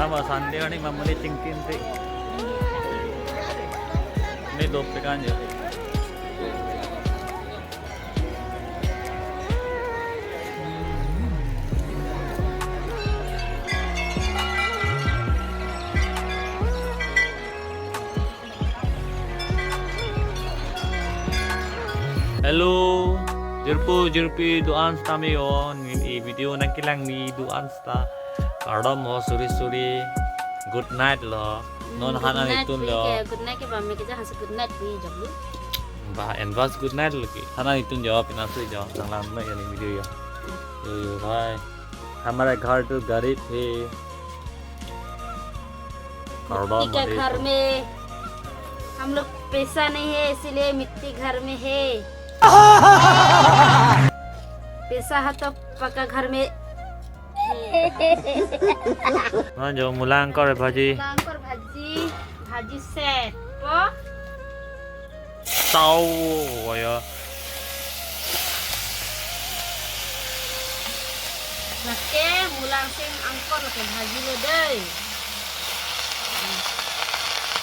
Sama Sunday kan mamani tingkin ti. Ini dope kan ya. Hello, Jirpi doan stami on ini video nang kilang ni doan sta. Kardam ho suri good night lo. Non hana itu lo. Good night ke mami kita hasil good night di jablu. Bah advance good night lagi. Hana itu jawab inasu jawab sang lama ya ni video ya. Yo bye. हमारा घर तो गरीब है मिट्टी के घर में हम लोग पैसा नहीं है इसीलिए मिट्टी घर में है पैसा है तो पक्का घर में हाँ जो मुलांकर भाजी भाजी set po tahu ya Nake mulang sing angkor ke भाजी lo deh